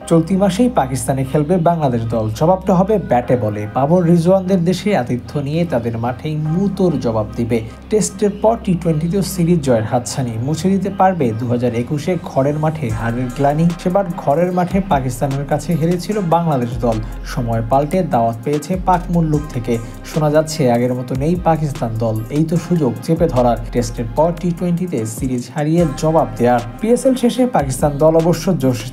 চলতি মাসেই পাকিস্তানে খেলবে বাংলাদেশ দল। জবাবটা হবে ব্যাটে বলে। বাবর রিজওয়ানদের দেশে আতিথ্য নিয়ে তাদের মাঠেই মুতোর জবাব দিবে। টেস্টের পর টি-20তেও সিরিজ জয়ের হাতছানি মুছে দিতে পারবে 2021-এ ঘরের মাঠে হারের গ্লানি। সেবার ঘরের মাঠে পাকিস্তানের কাছে হেরেছিল বাংলাদেশ দল। সময় পাল্টে দাওয়াত পেয়েছে পাক মুল্লুক থেকে। শোনা যাচ্ছে আগের মতো নেই পাকিস্তান দল। এই তো সুযোগ চেপে ধরার, টেস্টের পর টি-20তে সিরিজ হারিয়ে জবাব দেওয়ার। পিএসএল শেষে পাকিস্তান দল অবশ্য জোশে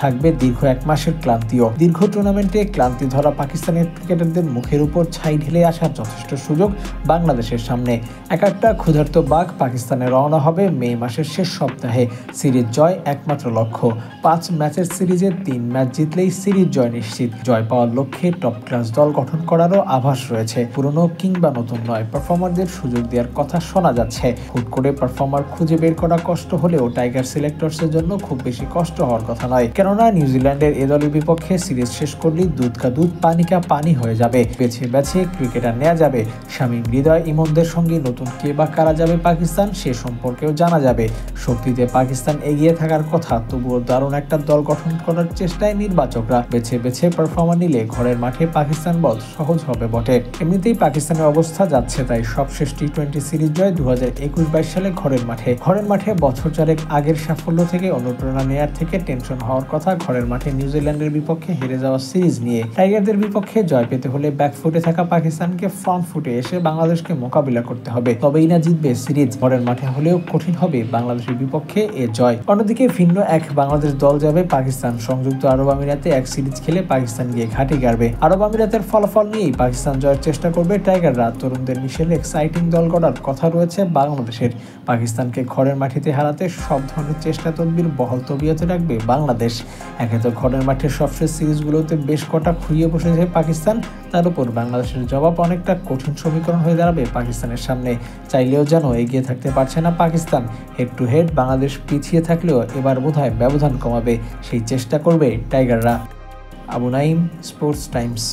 থাকবে দীর্ঘ এক মাসের ক্লান্তিও। দীর্ঘ টুর্নামেন্টে ক্লান্তি ধরা পাকিস্তানের ক্রিকেটারদের মুখের উপর ছাই ঢেলে আসার যথেষ্ট সুযোগ বাংলাদেশের সামনে। একটা ক্ষুধার্ত বাঘ পাকিস্তানে রওনা হবে মে মাসের শেষ সপ্তাহে। সিরিজ জয় একমাত্র লক্ষ্য। 5 ম্যাচের সিরিজে 3 ম্যাচ জিতলেই সিরিজ জয় নিশ্চিত। জয় পাওয়ার লক্ষ্যে টপ ক্লাস দল গঠন করারও আভাস রয়েছে। পুরনো কিংবা নতুন নয়, পারফর্মারদের সুযোগ দেওয়ার কথা শোনা যাচ্ছে। হুট করে পারফর্মার খুঁজে বের করা কষ্ট হলেও টাইগার সিলেক্টরসের জন্য খুব বেশি কষ্ট হওয়ার কথা নয়। কেননা নিউজিল্যান্ডের এ দলের বিপক্ষে সিরিজ শেষ করলেই দুধ কা দুধ পানি কা পানি হয়ে যাবে। বেছে বেছে ক্রিকেটার নেওয়া যাবে। শামীম, হৃদয়, ইমনদের সঙ্গে নতুন কে বা কারা যাবে পাকিস্তান, সে সম্পর্কেও জানা যাবে। শক্তিতে পাকিস্তান এগিয়ে থাকার কথা, তবুও দারুণ একটা দল গঠন করার চেষ্টায় নির্বাচকরা। বেছে বেছে পারফর্মার নিলে ঘরের মাঠে পাকিস্তান বল সহজ হবে বটে। এমনিতেই পাকিস্তানের অবস্থা যাচ্ছে তাই। সবশেষ টি-20 সিরিজ জয় 2021-22 সালে ঘরের মাঠে বছর চারেক আগের সাফল্য থেকে অনুপ্রেরণা নেয়ার থেকে টেনশন হওয়ার কথা ঘরের মাঠে নিউজিল্যান্ডের বিপক্ষে হেরে যাওয়া সিরিজ নিয়ে। টাইগারদের বিপক্ষে জয় পেতে হলে ব্যাকফুটে থাকা পাকিস্তানকে ফ্রন্ট ফুটে এসে বাংলাদেশকে মোকাবিলা করতে হবে। তবেই না জিতবে সিরিজ। ঘরের মাঠে হলেও কঠিন হবে বাংলাদেশের বিপক্ষে এ জয়। অন্যদিকে ভিন্ন এক বাংলাদেশ দল যাবে পাকিস্তান। সংযুক্ত আরব আমিরাতে এক সিরিজ খেলে পাকিস্তান গিয়ে ঘাঁটি গাড়বে। আরব আমিরাতের ফলাফল নিয়েই পাকিস্তান জয়ের চেষ্টা করবে টাইগাররা। তরুণদের মিশেলে এক্সাইটিং দল গড়ার কথা রয়েছে বাংলাদেশের। পাকিস্তানকে ঘরের মাটিতে হারাতে সব ধরনের চেষ্টা তদবির বহাল তবিয়তে রাখবে বাংলাদেশ। একে তো ঘরের মাঠের সবশেষ সিরিজগুলোতে বেশ কটা খুইয়ে বসেছে পাকিস্তান, তার উপর বাংলাদেশের জবাব অনেকটা কঠিন সমীকরণ হয়ে দাঁড়াবে পাকিস্তানের সামনে। চাইলেও যেন এগিয়ে থাকতে পারছে না Pakistan. Head to head Bangladesh পিছিয়ে থাকলেও এবার বোধহয় ব্যবধান কমাবে, সেই চেষ্টা করবে টাইগাররা। Abu Naim, Sports Times.